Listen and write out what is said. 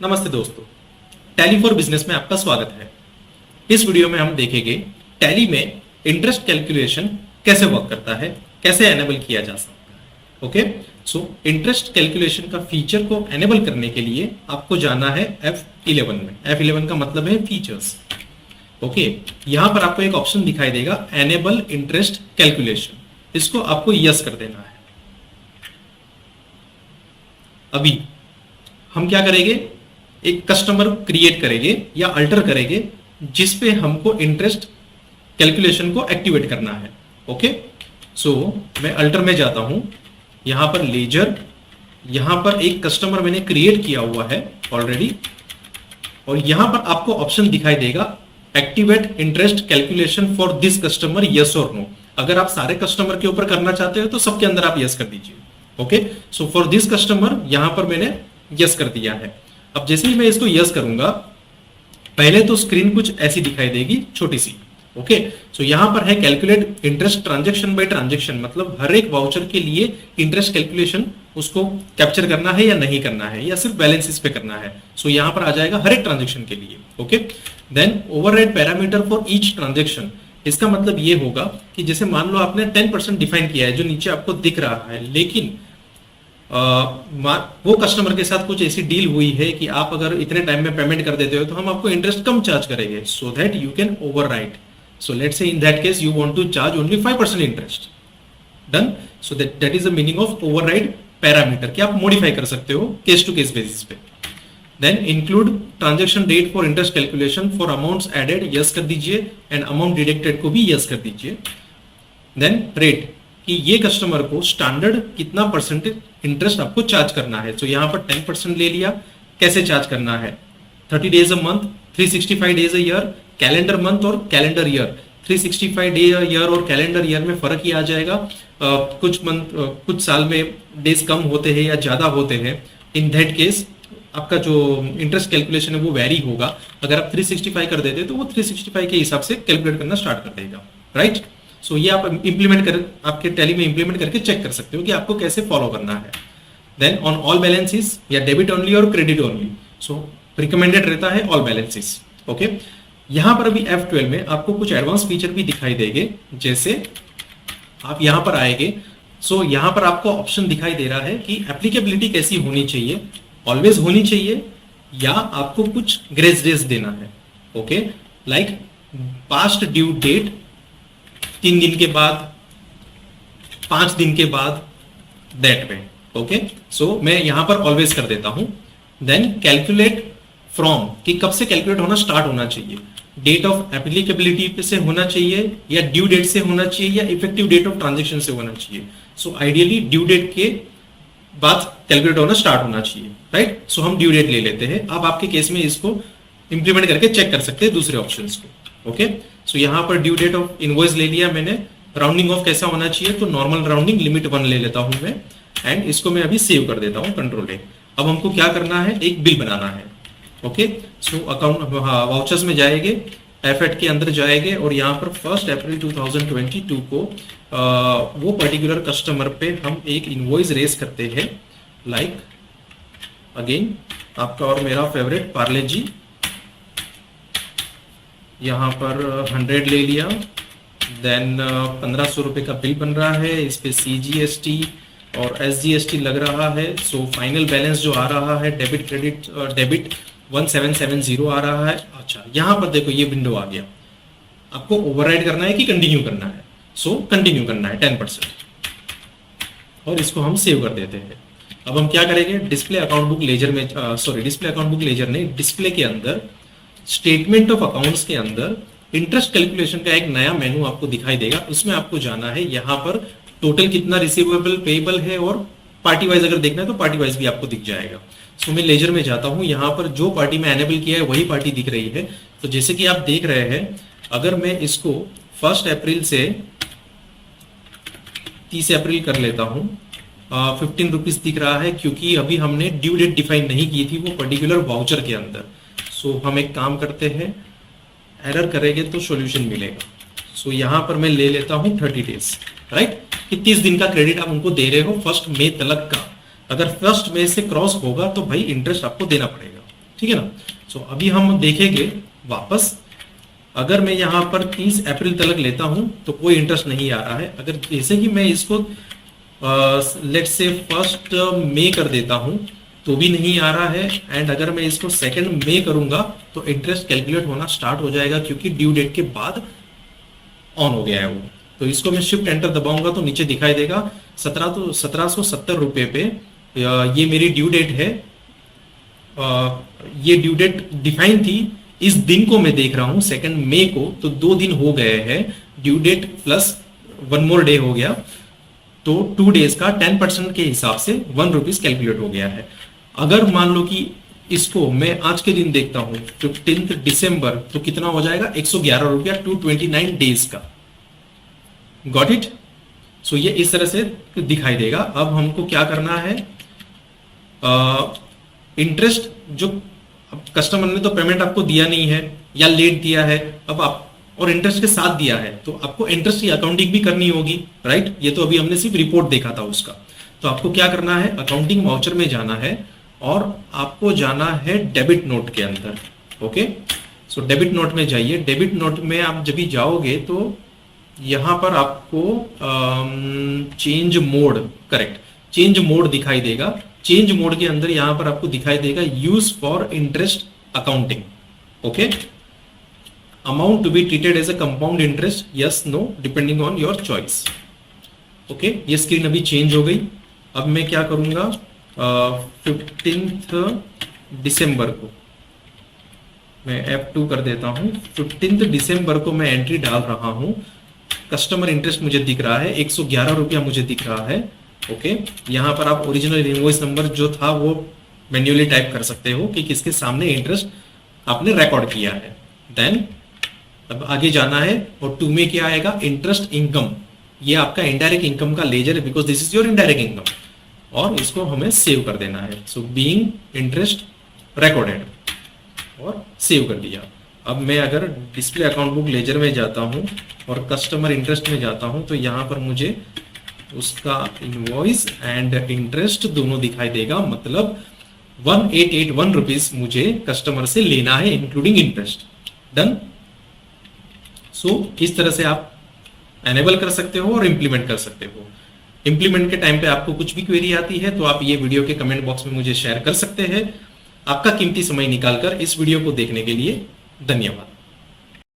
नमस्ते दोस्तों, tally for business में आपका स्वागत है। इस वीडियो में हम देखेंगे टैली में इंटरेस्ट कैलकुलेशन कैसे वर्क करता है, कैसे एनेबल किया जा सकता है। ओके, सो इंटरेस्ट कैलकुलेशन का फीचर को एनेबल करने के लिए आपको जाना है F11 में। F11 का मतलब है फीचर्स। ओके, यहां पर आपको एक ऑप्शन दिखाई देगा एनेबल इंटरेस्ट कैलकुलेशन, इसको आपको यस कर देना है। अभी हम क्या करेंगे, एक कस्टमर क्रिएट करेंगे या अल्टर करेंगे जिस पे हमको इंटरेस्ट कैलकुलेशन को एक्टिवेट करना है। ओके, सो मैं अल्टर में जाता हूं, यहां पर लेजर, यहां पर एक कस्टमर मैंने क्रिएट किया हुआ है ऑलरेडी, और यहां पर आपको ऑप्शन दिखाई देगा activate interest calculation for this customer, yes और नो। अगर आप सारे कस्टमर के ऊपर करना चाहते हो तो सबके अंदर आप यस कर दीजिए। Okay, so for this customer यहां पर मैंने यस कर दिया है। अब जैसे ही मैं इसको यस करूंगा, पहले तो स्क्रीन कुछ ऐसी दिखाई देगी, छोटी सी। ओके, सो यहां पर है calculate interest transaction bye transaction, मतलब हर एक वाउचर के लिए इंटरेस्ट कैलकुलेशन उसको कैप्चर करना है या नहीं करना है, या सिर्फ बैलेंसेस पे करना है। सो यहां पर आ जाएगा हर एक ट्रांजैक्शन के लिए। Okay, then override parameter for each transaction. इसका मतलब ये होगा कि जैसे मान लो आपने 10% डिफाइन किया है जो नीचे आपको दिख रहा है, लेकिन वो कस्टमर के साथ कुछ ऐसी डील हुई है कि आप अगर इतने टाइम में पेमेंट कर देते हो तो हम आपको इंटरेस्ट कम चार्ज करेंगे, so that you can override. So let's say in that case you want to charge only 5% interest. Done, so that is the meaning of override parameter, कि आप मॉडिफाई कर सकते हो केस टू केस बेसिस पे। Then include transaction date for interest calculation for amounts added, yes कर दीजिए, and amount deducted को भी यस कर दीजिए। देन रेट, कि ये कस्टमर को स्टैंडर्ड कितना परसेंटेज इंटरेस्ट आपको चार्ज करना है। तो यहां पर 10% ले लिया, कैसे चार्ज करना है, 30 days a month, 365 days a year, calendar month और कैलेंडर ईयर। 365 डे ईयर और कैलेंडर ईयर में फर्क ही आ जाएगा। कुछ साल में डेज कम होते हैं या ज्यादा होते हैं, इन दैट केस आपका जो इंटरेस्ट कैलकुलेशन है वो वेरी होगा। अगर आप 365 कर देते तो वो 365 के हिसाब से कैलकुलेट करना स्टार्ट कर देगा, राइट। सो ये आप इंप्लीमेंट कर, आपके टैली में इंप्लीमेंट करके चेक कर सकते हो कि आपको कैसे फॉलो करना है। देन ऑन ऑल बैलेंसेस या डेबिट ओनली और क्रेडिट ओनली, सो रिकमेंडेड रहता है ऑल बैलेंसेस। ओके, यहां पर अभी F12 में आपको कुछ एडवांस फीचर भी दिखाई देंगे। जैसे आप यहां पर आएंगे, सो यहां पर आपको ऑप्शन दिखाई दे रहा है कि एप्लीकेबिलिटी कैसी होनी चाहिए, ऑलवेज होनी चाहिए, या आपको कुछ ग्रेस डेज देना है। Okay, like past due date 3 दिन के बाद, 5 दिन के बाद, दैट वे। ओके, सो मैं यहां पर ऑलवेज कर देता हूं। देन कैलकुलेट फ्रॉम, कि कब से कैलकुलेट होना स्टार्ट होना चाहिए, डेट ऑफ एप्लीकेबिलिटी से होना चाहिए, या ड्यू डेट से होना चाहिए, या इफेक्टिव डेट ऑफ ट्रांजेक्शन से होना चाहिए। सो आइडियली ड्यू डेट के बाद कैलकुलेट होना स्टार्ट होना चाहिए, राइट। सो हम ड्यू डेट ले लेते हैं। अब आपके केस में इसको इंप्लीमेंट करके चेक कर सकते हैं दूसरे ऑप्शंस को। ओके, सो यहां पर ड्यू डेट ऑफ इनवॉइस ले लिया मैंने। राउंडिंग ऑफ कैसा होना चाहिए, तो नॉर्मल राउंडिंग लिमिट 1 ले लेता हूं मैं, एंड इसको मैं अभी सेव कर देता हूं, कंट्रोल ए। अब हमको क्या करना है, एक बिल बनाना है। ओके, सो अकाउंट वाउचर्स में जाएंगे, F8 के अंदर जाएंगे, और यहाँ पर 1 अप्रैल 2022 को वो पर्टिकुलर कस्टमर पे हम एक इनवॉइस रेस करते हैं। लाइक अगेन आपका और मेरा फेवरेट पार्ले जी, यहाँ पर 100 ले लिया। देन 1500 रुपये का बिल बन रहा है, इस पे CGST और SGST लग रहा है। सो फाइनल बैलेंस जो आ रहा है डेबिट क्रेडिट, डेबिट 1770 आ रहा है। अच्छा, यहाँ पर देखो ये विंडो आ गया। आपको ओवरराइड करना है कि कंटिन्यू करना है, सो कंटिन्यू करना है 10%, और इसको हम सेव कर देते हैं। अब हम क्या करेंगे, डिस्प्ले अकाउंट बुक लेजर में, डिस्प्ले अकाउंट बुक लेजर नहीं, डिस्प्ले के अंदर स्टेटमेंट ऑफ अकाउंट्स के अंदर इंटरेस्ट कैलकुलेशन का एक नया मेनू आपको दिखाई देगा। उसमें आपको जाना है, यहाँ पर टोटल कितना रिसीवेबल पेएबल है, और पार्टी वाइज अगर देखना है तो पार्टी वाइज भी आपको दिख जाएगा। सो मैं लेजर में जाता हूं, यहाँ पर जो पार्टी में एनेबल किया है वही पार्टी दिख रही है। तो जैसे कि आप देख रहे हैं, अगर मैं इसको 1 अप्रैल से 30 अप्रैल कर लेता हूं, 15 रुपीज दिख रहा है, क्योंकि अभी हमने ड्यू डेट डिफाइन नहीं की थी वो पर्टिकुलर वाउचर के अंदर। सो हम एक काम करते हैं, एरर करेंगे तो सॉल्यूशन मिलेगा। सो यहां पर मैं ले लेता हूं 30 डेज, राइट, कि 30 दिन का क्रेडिट आप उनको दे रहे हो 1 मई तक का। अगर 1 मई से क्रॉस होगा तो भाई इंटरेस्ट आपको देना पड़ेगा। ठीक है ना। सो अभी हम देखेंगे वापस, अगर मैं यहाँ पर 30 अप्रैल तक लेता हूं तो कोई इंटरेस्ट नहीं आ रहा है। अगर जैसे कि मैं इसको लेट्स से 1 मई कर देता हूं तो भी नहीं आ रहा है, एंड अगर मैं इसको 2 मई करूंगा तो इंटरेस्ट कैलकुलेट होना स्टार्ट हो जाएगा, क्योंकि ड्यू डेट के बाद ऑन हो गया है वो। तो इसको मैं शिफ्ट एंटर दबाऊंगा तो नीचे दिखाई देगा 1770 रुपए पे ये मेरी ड्यू डेट है। ये ड्यू डेट डिफाइन थी, इस दिन को मैं देख रहा हूं 2 मई को, तो 2 दिन हो गए हैं, due date plus 1 more day हो गया, तो 2 डेज का 10% के हिसाब से 1 रुपीज कैलकुलेट हो गया है। अगर मान लो कि इसको मैं आज के दिन देखता हूं 15 दिसंबर, तो कितना हो जाएगा 111 रुपया 229 डेज का। Got it. सो ये इस तरह से दिखाई देगा। अब हमको क्या करना है, इंटरेस्ट जो कस्टमर ने तो पेमेंट आपको दिया नहीं है या लेट दिया है, अब आप और इंटरेस्ट के साथ दिया है, तो आपको इंटरेस्ट की अकाउंटिंग भी करनी होगी, राइट। ये तो अभी हमने सिर्फ रिपोर्ट देखा था उसका। तो आपको क्या करना है, अकाउंटिंग वाउचर में जाना है और आपको जाना है डेबिट नोट के अंदर। ओके, सो डेबिट नोट में जाइए। डेबिट नोट में आप जब भी जाओगे तो यहां पर आपको change mode, correct, change mode दिखाई देगा। चेंज मोड के अंदर यहां पर आपको दिखाई देगा use for interest accounting. Okay, amount to be treated as a compound interest, yes no depending on your choice. Okay, ये स्क्रीन अभी चेंज हो गई। अब मैं क्या करूंगा, 15 दिसंबर को मैं F2 कर देता हूं। 15 दिसंबर को मैं एंट्री डाल रहा हूं। कस्टमर इंटरेस्ट मुझे दिख रहा है 111 रुपया मुझे दिख रहा है। ओके, यहाँ पर आप ओरिजिनल इनवॉइस नंबर जो था वो मैन्युअली टाइप कर सकते हो कि किसके सामने इंटरेस्ट आपने रिकॉर्ड किया है। देन अब आगे जाना है और 2 में क्या आएगा, इंटरेस्ट इनकम। ये आपका इनडायरेक्ट इनकम का लेजर है, because this is your indirect income, और इसको हमें सेव कर देना है। सो बीइंग इंटरेस्ट रिकॉर्डेड, और सेव कर दिया। अब मैं अगर डिस्प्ले अकाउंट बुक लेजर में जाता हूं और कस्टमर इंटरेस्ट में जाता हूं तो यहां पर मुझे उसका इनवॉइस एंड इंटरेस्ट दोनों दिखाई देगा, मतलब 1881 रुपीज मुझे कस्टमर से लेना है इंक्लूडिंग इंटरेस्ट। डन। सो इस तरह से आप एनेबल कर सकते हो और इंप्लीमेंट कर सकते हो। इंप्लीमेंट के टाइम पे आपको कुछ भी क्वेरी आती है तो आप ये वीडियो के कमेंट बॉक्स में मुझे शेयर कर सकते हैं। आपका कीमती समय निकालकर इस वीडियो को देखने के लिए धन्यवाद।